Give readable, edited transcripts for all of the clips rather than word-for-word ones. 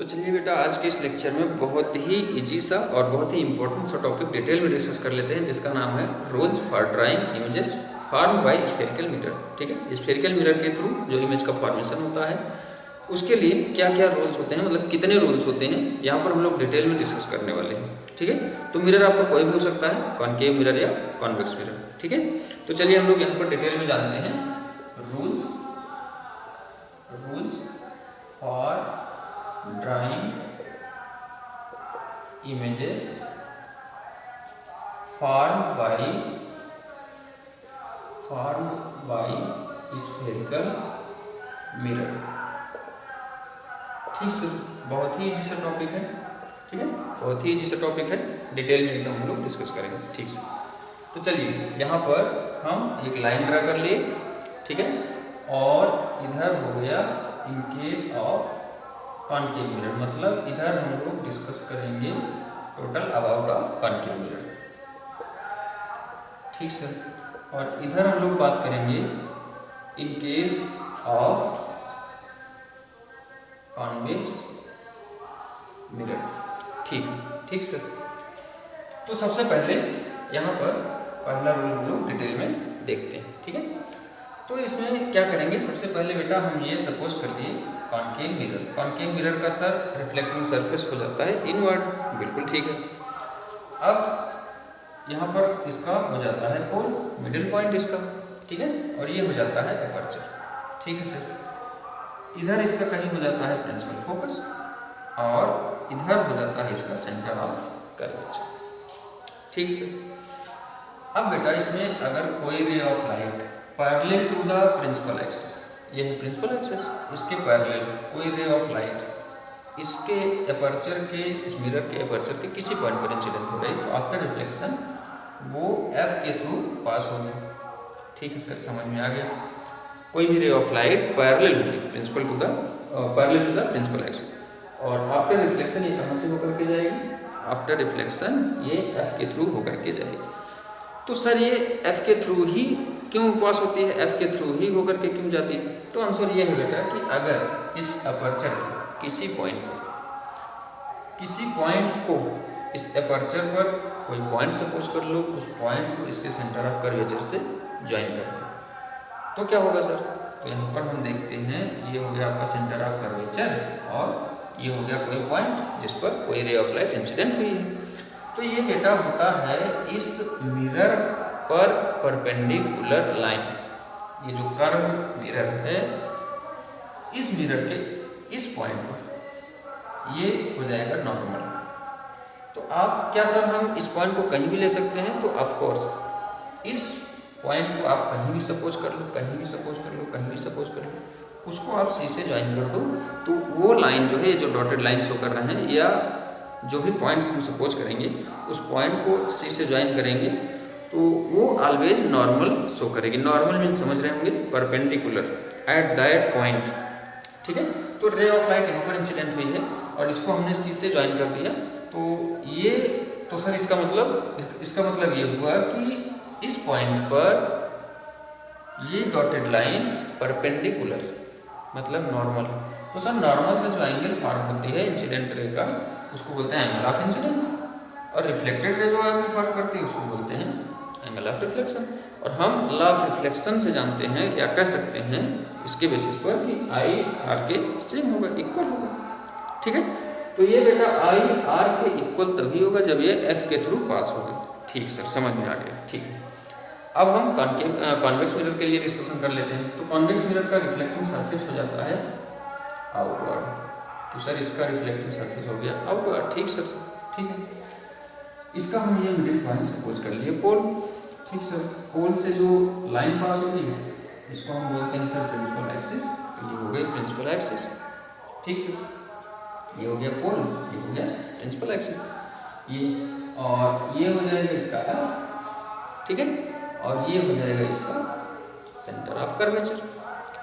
तो चलिए बेटा, आज के इस लेक्चर में बहुत ही इजी सा और बहुत ही इंपॉर्टेंट सा टॉपिक डिटेल में डिस्कस कर लेते हैं, जिसका नाम है rules for drawing images form by spherical mirror. ठीक है, स्फेरिकल मिरर के थ्रू जो इमेज का फॉर्मेशन होता है उसके लिए क्या क्या रूल्स होते हैं, मतलब कितने रूल्स होते हैं, यहाँ पर हम लोग डिटेल में डिस्कस करने वाले हैं। ठीक है, तो मिरर आपका कोई भी हो सकता है, कॉनकेव मिरर या कॉन्वेक्स मिरर। ठीक है, तो चलिए हम लोग यहाँ पर डिटेल में जानते हैं rules for drawing images formed by spherical mirror। ठीक से, बहुत ही इजी सा टॉपिक है। ठीक है, बहुत ही इजी सा टॉपिक है, डिटेल में एकदम हम लोग डिस्कस करेंगे। ठीक से, तो चलिए यहाँ पर हम एक लाइन ड्रा कर लिए। ठीक है, और इधर हो गया in case of concave mirror, मतलब इधर हम लोग डिस्कस करेंगे total about of concave mirror. ठीक सर, और इधर हम लोग बात करेंगे in case of convex mirror. ठीक सर, तो सबसे पहले यहाँ पर पहला रूल हम लोग डिटेल में देखते हैं। ठीक है, तो इसमें क्या करेंगे, सबसे पहले बेटा हम ये सपोज कर लिए कॉनकेव मिरर का सर रिफ्लेक्टिंग सरफेस हो जाता है इनवर्ड, बिल्कुल ठीक है। अब यहाँ पर इसका हो जाता है पोल, मिडिल पॉइंट इसका। ठीक है, और ये हो जाता है एपर्चर। ठीक है सर, इधर इसका कहीं हो जाता है प्रिंसिपल फोकस और इधर हो जाता है इसका सेंटर ऑफ कर्वेचर। ठीक सर, अब बेटा इसमें अगर कोई ray of light parallel to the principal axis, ये है प्रिंसिपल एक्सिस, इसके पैरेलल कोई रे ऑफ लाइट इसके एपर्चर के, इस मिरर के एपर्चर के किसी पॉइंट पर इंसिडेंट हो रही, तो आफ्टर रिफ्लेक्शन वो एफ के थ्रू पास होगी। ठीक है सर, समझ में आ गया। कोई भी रे ऑफ लाइट पैरेलल होगी principal to the principal axis, और आफ्टर रिफ्लेक्शन ये कहाँ से होकर के जाएगी, आफ्टर रिफ्लेक्शन ये एफ के थ्रू होकर के जाएगी। तो सर ये एफ के थ्रू ही क्यों पास होती है, एफ के थ्रू ही होकर के क्यों जाती है? तो आंसर ये है बेटा कि अगर इस अपर्चर किसी पॉइंट को इस अपर्चर पर कोई पॉइंट सपोज कर लो, उस पॉइंट को इसके सेंटर ऑफ कर्वेचर से ज्वाइन कर लो, तो क्या होगा सर? तो यहाँ पर हम देखते हैं ये हो गया आपका सेंटर ऑफ कर्वेचर और ये हो गया कोई पॉइंट जिस पर कोई रे ऑफ लाइट इंसिडेंट हुई है। तो ये बेटा होता है इस मिरर पर परपेंडिकुलर लाइन, ये जो कर्व मिरर है, इस मिरर के इस पॉइंट पर ये हो जाएगा नॉर्मल। तो आप क्या सर, हम इस पॉइंट को कहीं भी ले सकते हैं? तो ऑफ कोर्स इस पॉइंट को आप कहीं भी सपोज कर लो, कहीं भी सपोज कर लो, कहीं भी सपोज कर लो, उसको आप सी से ज्वाइन कर दो, तो वो लाइन जो है, जो डॉटेड लाइन शो कर रहे हैं या जो भी पॉइंट्स हम सपोज करेंगे, उस पॉइंट को सी से ज्वाइन करेंगे तो वो ऑलवेज नॉर्मल शो करेगी। नॉर्मल मीन समझ रहे होंगे, परपेंडिकुलर एट दैट पॉइंट। ठीक है, तो रे ऑफ लाइट यहाँ पर इंसिडेंट हुई है और इसको हमने सी से ज्वाइन कर दिया, तो ये तो सर इसका मतलब ये हुआ कि इस पॉइंट पर ये डॉटेड लाइन परपेंडिकुलर मतलब नॉर्मल। तो सर नॉर्मल से जो एंगल फॉर्म होती है इंसिडेंट रे का, उसको बोलते हैं एंगल ऑफ इंसिडेंस, और रिफ्लेक्टेड रे जो एंगल फॉर्म करती है उसको बोलते हैं एंगल ऑफ रिफ्लेक्शन। और हम लॉ ऑफ रिफ्लेक्शन से जानते हैं या कह सकते हैं इसके बेसिस पर कि आई आर के सेम होगा, इक्वल होगा। ठीक है, तो ये बेटा आई आर के इक्वल तभी होगा जब ये एफ के थ्रू पास होगा। ठीक सर, समझ में आ गया। ठीक है, अब हम कॉन्वेक्स मिरर के लिए डिस्कशन कर लेते हैं। तो कॉन्वेक्स मिरर का रिफ्लेक्टिंग सरफेस हो जाता है आउटवर्ड, तो सर इसका रिफ्लेक्टिंग सरफेस हो गया आउटवर्ड। ठीक सर, ठीक है, इसका हम ये मिडिल पॉइंट सपोज कर लिए पोल। ठीक सर, पोल से जो लाइन पास होती है इसको हम बोलते हैं सर प्रिंसिपल एक्सिस, तो ये हो गई प्रिंसिपल एक्सिस। ठीक सर, ये हो गया पोल, ये हो गया प्रिंसिपल एक्सिस, ये और ये हो जाएगा इसका एफ। ठीक है, और ये हो जाएगा इसका सेंटर ऑफ कर्वेचर।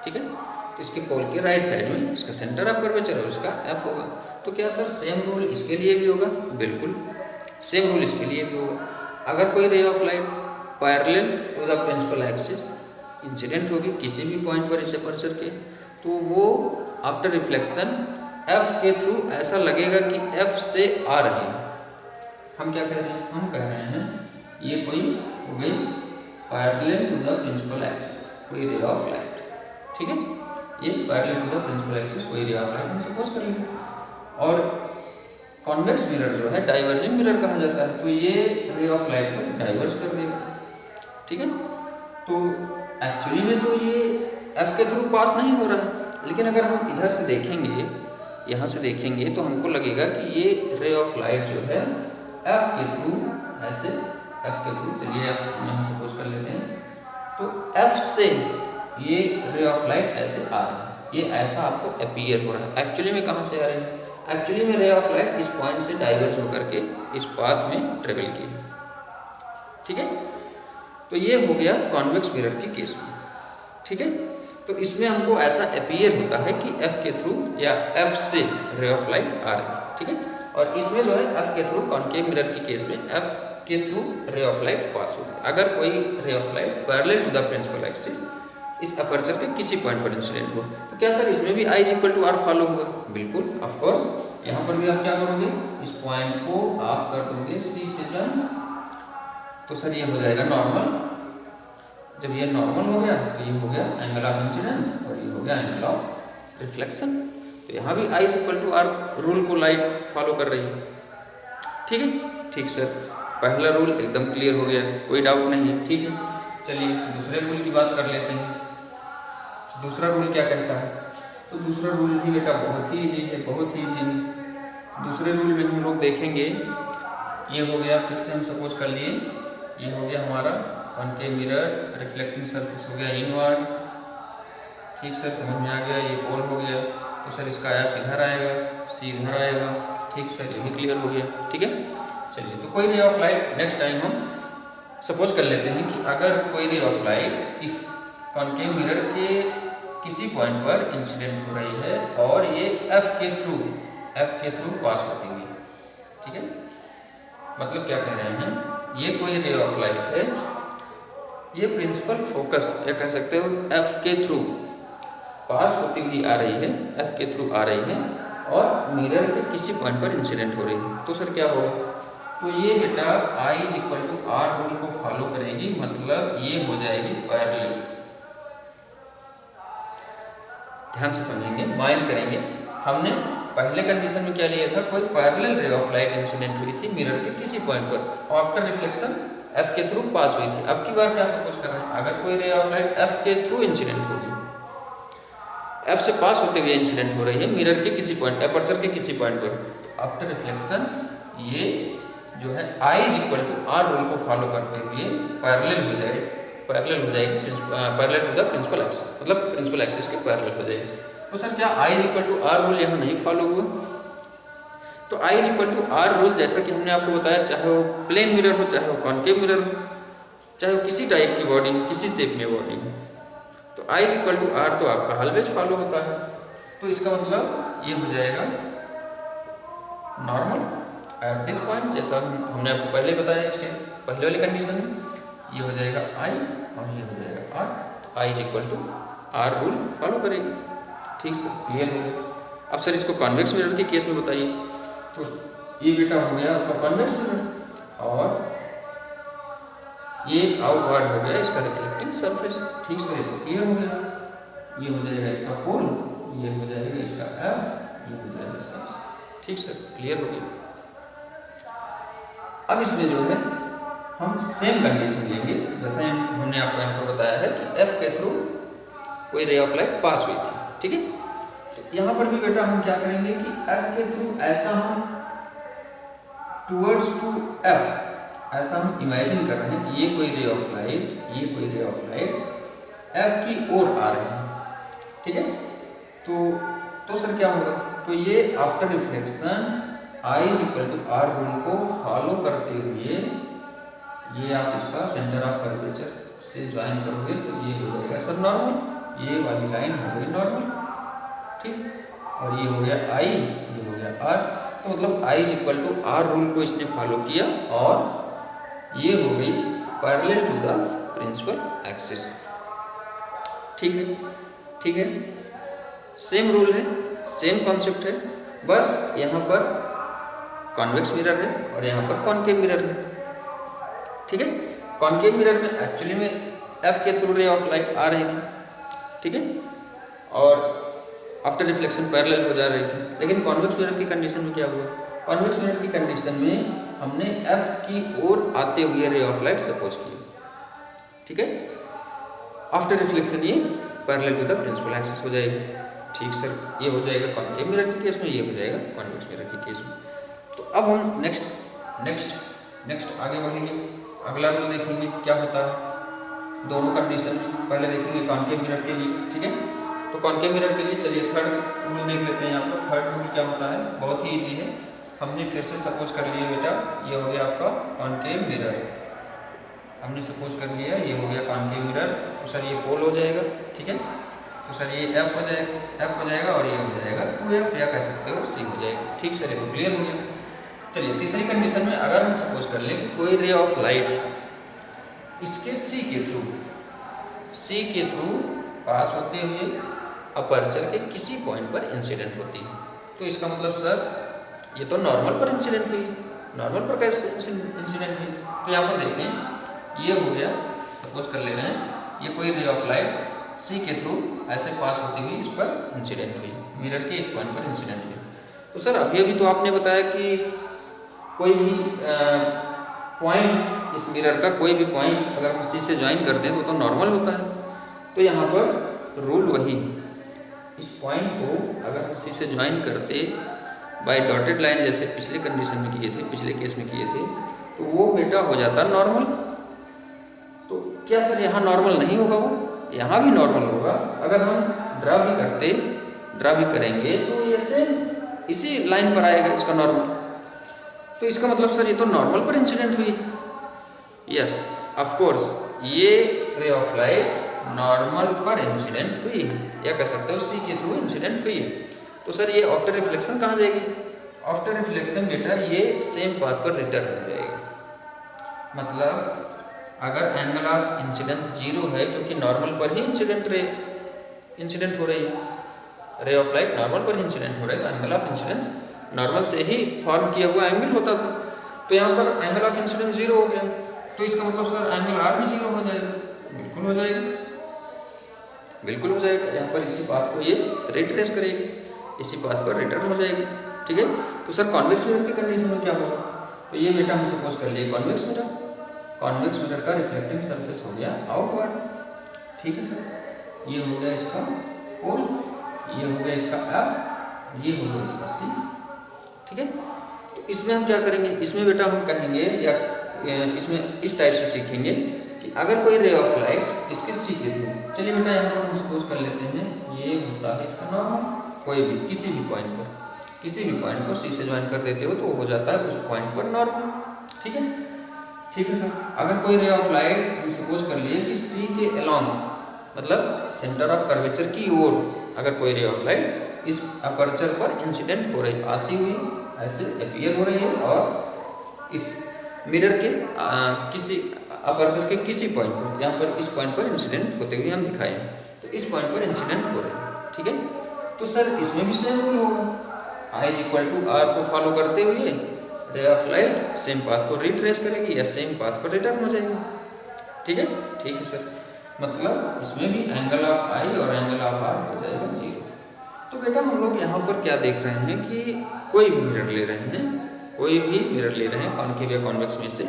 ठीक है, तो इसके पोल के राइट साइड में इसका सेंटर ऑफ कर्वेचर और इसका एफ होगा। तो क्या सर सेम रूल इसके लिए भी होगा? बिल्कुल सेम रूल इसके लिए भी होगा। अगर कोई ray of light parallel to the principal axis incident होगी किसी भी पॉइंट पर इस अपर्चर के, तो वो आफ्टर रिफ्लेक्शन एफ के थ्रू ऐसा लगेगा कि एफ से आ रही है। हम क्या कह रहे हैं, हम कह रहे हैं ये कोई हो गई parallel to the principal axis कोई रे ऑफ लाइट, ठीक है, ये parallel to the principal axis कोई रे ऑफ लाइट हम सपोज कर लेंगे। और कॉन्वेक्स मिरर जो है डाइवर्जिंग मिरर कहा जाता है, तो ये रे ऑफ लाइट को डाइवर्ज कर देगा, ठीक है। तो एक्चुअली में तो ये एफ के थ्रू पास नहीं हो रहा है, लेकिन अगर हम इधर से देखेंगे, यहाँ से देखेंगे, तो हमको लगेगा कि ये रे ऑफ लाइट जो है एफ के थ्रू ऐसे, एफ के थ्रू, चलिए एफ यहाँ सपोज कर लेते हैं, तो एफ से ये रे ऑफ लाइट ऐसे आ रहा है, ये ऐसा आपको अपीयर हो रहा है। एक्चुअली में कहाँ से आ रही है, एक्चुअली में रे ऑफ लाइट इस पॉइंट से डाइवर्ज होकर के इस पाथ में ट्रेवल की, ठीक है। तो ये हो गया कॉन्वेक्स मिरर के केस में, ठीक है। तो इसमें हमको ऐसा अपीयर होता है कि एफ के थ्रू या एफ से रे ऑफ लाइट आ रही है, ठीक है। और इसमें जो है एफ के थ्रू कॉन्केव मिरर के केस में एफ के through ray of light pass होगी। अगर कोई ray of light parallel to the principal axis इस अपर्चर के किसी पॉइंट पर इंसिडेंट हो, तो क्या सर इसमें भी I equal to R follow होगा? बिल्कुल, ऑफ कोर्स। यहाँ पर भी आप क्या करोगे, इस पॉइंट को आप कर दोगे C से जॉइन, तो सर ये हो जाएगा नॉर्मल। जब ये नॉर्मल हो गया तो ये हो गया एंगल ऑफ इंसिडेंस और ये हो गया एंगल ऑफ रिफ्लेक्शन। तो यहाँ भी I equal to R rule को लाइट फॉलो कर रही है, ठीक है। ठीक सर, पहला रूल एकदम क्लियर हो गया, कोई डाउट नहीं है, ठीक है। चलिए दूसरे रूल की बात कर लेते हैं। दूसरा रूल क्या कहता है, तो दूसरा रूल भी बेटा बहुत ही ईजी है, बहुत ही ईजी है। दूसरे रूल में हम लोग देखेंगे, ये हो गया, फिर से हम सपोज कर लिए, ये हो गया हमारा कॉन्केव मिरर, रिफ्लेक्टिंग सरफेस हो गया इनवर्ड, ठीक सर, समझ में आ गया। ये पोल हो गया, तो सर इसका एफ इधर आएगा, सी इधर आएगा, ठीक सर, ये भी क्लियर हो गया, ठीक है। चलिए, तो कोई ray of light next time हम सपोज कर लेते हैं कि अगर कोई रे ऑफ लाइट इस कॉन्केव मिरर के किसी पॉइंट पर इंसिडेंट हो रही है और ये एफ के थ्रू पास होती हुई, ठीक है। मतलब क्या कह रहे हैं, ये कोई रे ऑफ लाइट है, ये प्रिंसिपल फोकस या कह सकते हो एफ के थ्रू पास होती हुई आ रही है, एफ के थ्रू आ रही है और मिरर के किसी पॉइंट पर इंसिडेंट हो रही है, तो सर क्या होगा, तो ये बेटा I equal to R rule को फॉलो करेगी, मतलब ये हो जाएगी पैरेलल। ध्यान से समझेंगे, माइंड करेंगे। हमने पहले कंडीशन में क्या लिया था, कोई पैरेलल रे ऑफ लाइट इंसिडेंट हुई थी मिरर के किसी पॉइंट पर, आफ्टर रिफ्लेक्शन एफ के थ्रू पास हुई थी। अब की बार क्या सपोज कर रहे हैं, अगर कोई रे ऑफ लाइट एफ के थ्रू इंसिडेंट होगी, एफ से पास होते हुए इंसिडेंट हो रही है मिरर के किसी पॉइंट, अपर्चर के किसी पॉइंट पर, आफ्टर रिफ्लेक्शन ये जो है I equal to R rule को फॉलो करते हुए पैरेलल हो जाएगी, parallel to the principal axis, मतलब प्रिंसिपल एक्सिस के पैरेलल हो जाएगी। तो सर क्या I equal to R rule यहाँ नहीं फॉलो हुआ, तो I equal to R rule जैसा कि हमने आपको बताया, चाहे वो प्लेन मिरर हो, चाहे वो कॉन्केव मिरर हो, चाहे वो किसी टाइप की बॉडी, किसी शेप में बॉडी हो, तो I इक्वल टू आर तो आपका ऑलवेज फॉलो होता है। तो इसका मतलब ये हो जाएगा नॉर्मल एट दिस पॉइंट, जैसा हमने आपको पहले बताया इसके पहले वाली कंडीशन में, ये हो जाएगा I और ये हो जाएगा R, I equal to R rule follow करेगी, ठीक सर, क्लियर हो गया। अब सर इसको कॉन्वेक्स मिरर के केस में बताइए, तो ये बेटा हो गया आपका कॉन्वेक्स मिरर और ये आउटवर्ड हो गया इसका रिफ्लेक्टिंग सरफेस, ठीक सर, तो क्लियर हो गया। ये हो जाएगा इसका पोल, ये हो जाएगा इसका एफ, ये हो जाएगा इसका, ठीक सर, क्लियर हो गया। अब इसमें जो है हम सेम कंडीशन लेंगे जैसा हमने आपको यहाँ पर बताया है कि एफ के थ्रू कोई रे ऑफ लाइट पास हुई थी, ठीक है। तो यहाँ पर भी बेटा हम क्या करेंगे कि एफ के थ्रू ऐसा हम टूवर्ड्स टू एफ ऐसा हम इमेजिन कर रहे हैं कि ये कोई रे ऑफ लाइट एफ की ओर आ रहे हैं, ठीक है। तो सर क्या होगा, तो ये after reflection I equal to R rule को फॉलो करते हुए ये आप इसका सेंटर ऑफ कर्वेचर से ज्वाइन करोगे तो ये हो जाएगा सर नॉर्मल, ये वाली लाइन हो गई नॉर्मल, ठीक। और ये हो गया I, ये हो गया R, तो मतलब I equal to R rule को इसने फॉलो किया और ये हो गई parallel to the principal axis, ठीक है, ठीक है। सेम रूल है, सेम कॉन्सेप्ट है, बस यहाँ पर कॉन्वेक्स मिरर है और यहाँ पर कॉनकेव मिरर है। ठीक है, कॉनकेव मिरर में एक्चुअली में एफ के थ्रू रे ऑफ लाइट आ रही थी, ठीक है, और आफ्टर रिफ्लेक्शन पैरेलल हो जा रही थी। लेकिन कॉन्वेक्स मिरर की कंडीशन में क्या हुआ, कॉन्वेक्स मिरर की कंडीशन में हमने एफ की ओर आते हुए रे ऑफ लाइट सपोज किया, ठीक है, आफ्टर रिफ्लेक्शन ये parallel to the principal axis हो जाएगी। ठीक सर, ये हो जाएगा कॉनकेव मिरर के केस में, ये हो जाएगा कॉन्वेक्स मिरर के केस में। तो अब हम नेक्स्ट आगे बढ़ेंगे, अगला रूल देखेंगे क्या होता है दोनों कंडीशन में। पहले देखेंगे कॉनकेव मिरर के लिए, ठीक है। तो कॉनकेव मिरर के लिए चलिए थर्ड रूल देख लेते हैं। यहाँ पर थर्ड रूल क्या होता है, बहुत ही ईजी है। हमने फिर से सपोज कर लिया बेटा, ये हो गया आपका कॉनकेव मिरर, हमने सपोज कर लिया ये हो गया कॉनकेव मिरर। तो सर ये पोल हो जाएगा, ठीक है, तो सर ये एफ हो जाएगा और ये हो जाएगा 2f, या कह सकते हो c हो जाएगा। ठीक सर, ये क्लियर हो गया। चलिए तीसरी कंडीशन में अगर हम सपोज कर लें कि कोई रे ऑफ लाइट इसके c के थ्रू पास होते हुए अपर्चर के किसी पॉइंट पर इंसिडेंट होती है, तो इसका मतलब सर ये तो नॉर्मल पर इंसिडेंट हुई, नॉर्मल पर कैसे इंसिडेंट हुई। तो यहाँ पर देखें ये हो गया, सपोज कर ले रहे हैं ये कोई रे ऑफ लाइट सी के थ्रू ऐसे पास होती हुई इस पर इंसिडेंट हुई, मिरर के इस पॉइंट पर इंसिडेंट हुई। तो सर अभी तो आपने बताया कि कोई भी पॉइंट इस मिरर का कोई भी पॉइंट अगर हम सी से ज्वाइन करते हैं तो नॉर्मल होता है। तो यहाँ पर रूल वही, इस पॉइंट को अगर हम सी से ज्वाइन करते बाय डॉटेड लाइन जैसे पिछले कंडीशन में किए थे, पिछले केस में किए थे, तो वो बेटा हो जाता नॉर्मल। तो क्या सर यहाँ नॉर्मल नहीं होगा, वो यहाँ भी नॉर्मल होगा। अगर हम ड्रा भी करेंगे तो ये सेम इसी लाइन पर आएगा इसका नॉर्मल। तो इसका मतलब सर ये तो नॉर्मल पर इंसिडेंट हुई। यस ऑफ कोर्स, ये रे ऑफ लाइट नॉर्मल पर इंसिडेंट हुई, या कह सकते हो सी के थ्रू इंसिडेंट हुई है। तो सर ये आफ्टर रिफ्लेक्शन कहाँ जाएगी, आफ्टर रिफ्लेक्शन बेटा ये सेम पाथ पर रिटर्न हो जाएगी। मतलब अगर एंगल ऑफ इंसिडेंस 0 है, क्योंकि नॉर्मल पर ही इंसिडेंट हो रही है, रे ऑफ लाइट नॉर्मल पर इंसिडेंट हो रहा है, तो एंगल ऑफ इंसिडेंस नॉर्मल से ही फॉर्म किया हुआ एंगल होता था। तो यहाँ पर एंगल ऑफ इंसिडेंस 0 हो गया, तो इसका मतलब सर एंगल आर भी 0 हो जाएगा। बिल्कुल हो जाएगा, बिल्कुल हो जाएगा। यहाँ पर इसी बात को ये रिट्रेस करेगी, इसी बात पर रिटर्न हो जाएगी, ठीक है। तो सर कॉन्वेक्स मिरर की कंडीशन में क्या होगा, तो ये बेटा हम सपोज कर लिए कॉन्वेक्स मिरर का रिफ्लेक्टिंग सरफेस हो गया आउटवर्ड, ठीक है सर। ये हो गया इसका पोल, ये हो गया इसका एफ, ये हो गया इसका सी, ठीक है। तो इसमें हम क्या करेंगे, इसमें बेटा हम कहेंगे या इसमें इस टाइप से सीखेंगे कि अगर कोई रे ऑफ लाइट इसके सी के थ्रू, चलिए बेटा यहाँ पर हम सपोज कर लेते हैं ये होता है इसका नॉर्मल, कोई भी किसी भी पॉइंट पर सी से ज्वाइन कर देते हो तो हो जाता है उस पॉइंट पर नॉर्मल, ठीक है, ठीक है सर। अगर कोई रे ऑफ लाइट हम सपोज कर लिए कि सी के अलोंग, मतलब सेंटर ऑफ कर्वेचर की ओर अगर कोई रे ऑफ लाइट इस अपर्चर पर इंसिडेंट हो रही, आती हुई ऐसे अपीयर हो रही है और इस मिरर के किसी अपर्चर के किसी पॉइंट पर, यहाँ पर इस पॉइंट पर इंसिडेंट होते हुए हम दिखाए हैं, तो इस पॉइंट पर इंसिडेंट हो रहे हैं, ठीक है। तो सर इसमें भी सेम रूल होगा, I = R को फॉलो करते हुए रे ऑफ लाइट सेम पाथ को रिट्रेस करेगी या सेम पाथ पर रिटर्न हो जाएगी, ठीक है सर। मतलब इसमें भी एंगल ऑफ I और एंगल ऑफ R हो जाएगा 0। तो बेटा हम लोग यहाँ पर क्या देख रहे हैं कि कोई भी मिरर ले रहे हैं कॉनकेव या कॉन्वेक्स में से,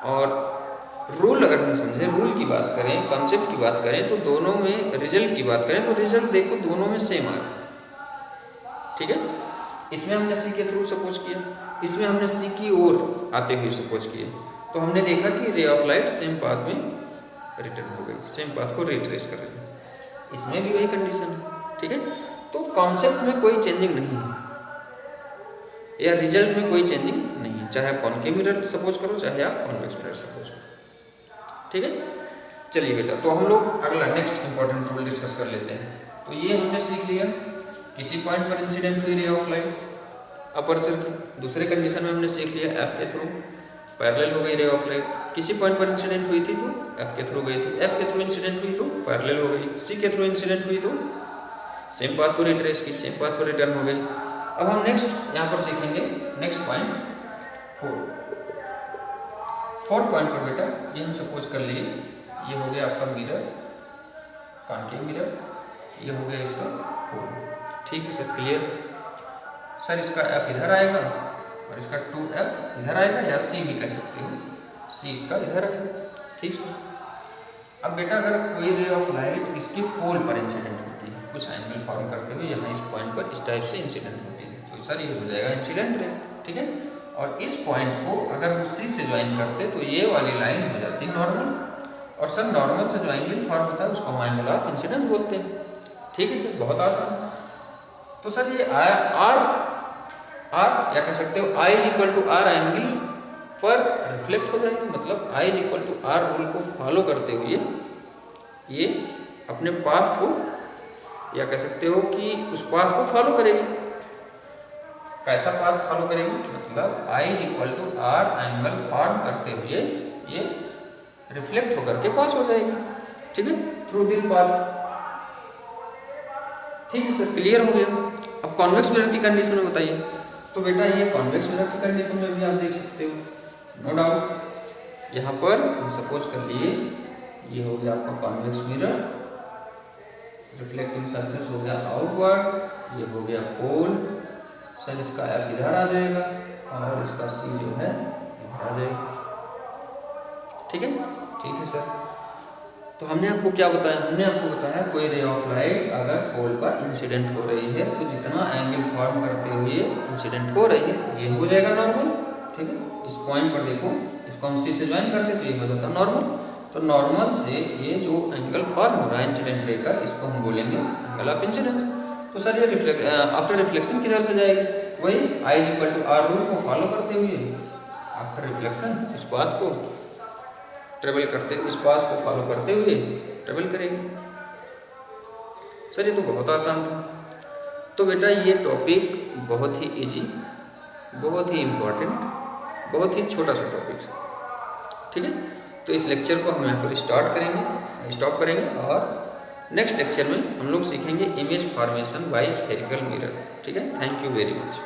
और रूल अगर हम समझें, रूल की बात करें, कॉन्सेप्ट की बात करें, तो दोनों में रिजल्ट की बात करें तो रिजल्ट देखो दोनों में सेम आ गया, ठीक है। इसमें हमने सी के थ्रू सपोज किया, इसमें हमने सी की ओर आते हुए सपोज किया, तो हमने देखा कि रे ऑफ लाइट सेम पाथ में रिटर्न हो गई, सेम पाथ को रिट्रेस कर रही है। इसमें भी वही कंडीशन है, ठीक है। तो कॉन्सेप्ट में कोई चेंजिंग नहीं है या रिजल्ट में कोई चेंजिंग नहीं है, चाहे आप कॉनकेव मिरर सपोज करो चाहे आप कॉन्वेक्स मिरर सपोज करो, ठीक है। चलिए बेटा, तो हम लोग अगला नेक्स्ट इंपॉर्टेंट रूल डिस्कस कर लेते हैं। तो ये हमने सीख लिया किसी पॉइंट पर इंसिडेंट हुई रे ऑफ लाइट अपर्चर की। दूसरे कंडीशन में हमने सीख लिया एफ के थ्रू पैरेलल हो गई रे ऑफ लाइट, किसी पॉइंट पर इंसिडेंट हुई थी तो एफ के थ्रू गई थी, एफ के थ्रू इंसिडेंट हुई तो पैरेलल हो गई, सी के थ्रू इंसिडेंट हुई तो सेम पाथ को रिट्रेस की, सेम पाथ को रिटर्न हो गई। अब हम नेक्स्ट यहाँ पर सीखेंगे नेक्स्ट पॉइंट 4 पॉइंट पर बेटा ये हम सपोज कर लिए ये हो गया आपका मिरर, कॉन्केव मिरर, ये हो गया इसका होल। ठीक है सर, क्लियर? सर इसका F इधर आएगा और इसका 2F इधर आएगा, या C भी कह सकते हो, C इसका इधर आएगा। ठीक सर। अब बेटा अगर कोई रे ऑफ लाइट इसके पोल पर इंसिडेंट होती है, कुछ एंगल फॉर्म करते हुए यहाँ इस पॉइंट पर इस टाइप से इंसिडेंट होती है, तो सर ये हो जाएगा इंसिडेंट रे। ठीक है। और इस पॉइंट को अगर हम C से ज्वाइन करते तो ये वाली लाइन हो जाती है नॉर्मल, और सर नॉर्मल से जो एंगल फॉर्म होता है उसको हम एंगल ऑफ इंसिडेंस बोलते हैं। ठीक है सर, बहुत आसान। तो सर ये आर या कह सकते हो I is equal to R angle पर रिफ्लेक्ट हो जाएगी, मतलब I is equal to R rule को फॉलो करते हुए ये अपने पाथ को, या कह सकते हो कि उस पाथ को फॉलो करेगी। कैसा पाथ फॉलो करेगी? मतलब I is equal to R angle form करते हुए ये रिफ्लेक्ट होकर के पास हो जाएगी। ठीक है, थ्रू दिस पाथ। ठीक है सर, क्लियर हो गया। अब कॉन्वेक्स मिरर की कंडीशन में बताइए। तो बेटा ये कॉन्वेक्स मिरर की कंडीशन में भी आप देख सकते हो, नो डाउट। यहाँ पर हम सपोज कर लिए ये हो गया आपका कॉन्वेक्स मिरर, रिफ्लेक्टिंग सरफेस हो गया आउटवर्ड, ये हो गया पोल। सर इसका F इधर आ जाएगा और इसका C जो है इधर आ जाएगा। ठीक है, ठीक है सर। तो हमने आपको क्या बताया? हमने आपको बताया कोई रे ऑफ लाइट अगर पोल पर इंसिडेंट हो रही है तो जितना एंगल फॉर्म करते हुए इंसिडेंट हो रही है ये हो जाएगा नॉर्मल। ठीक है, इस पॉइंट पर देखो, इसको हम C से ज्वाइन करते तो ये हो जाता नॉर्मल। तो नॉर्मल से ये जो एंगल फॉर्म हो रहा है इंसिडेंट रे का, इसको हम बोलेंगे एंगल ऑफ इंसिडेंस। तो सर ये आफ्टर रिफ्लेक्शन किधर से जाएगी? वही I is equal to R rule को फॉलो करते हुए आफ्टर रिफ्लेक्शन इस पाथ को ट्रेवल करते हुए, इस पाथ को फॉलो करते हुए ट्रेवल करेगी। सर ये तो बहुत आसान था। तो बेटा ये टॉपिक बहुत ही इजी, बहुत ही इम्पोर्टेंट, बहुत ही छोटा सा टॉपिक है। ठीक है, तो इस लेक्चर को हम यहाँ पर स्टॉप करेंगे और नेक्स्ट लेक्चर में हम लोग सीखेंगे image formation by spherical mirror. ठीक है, थैंक यू वेरी मच।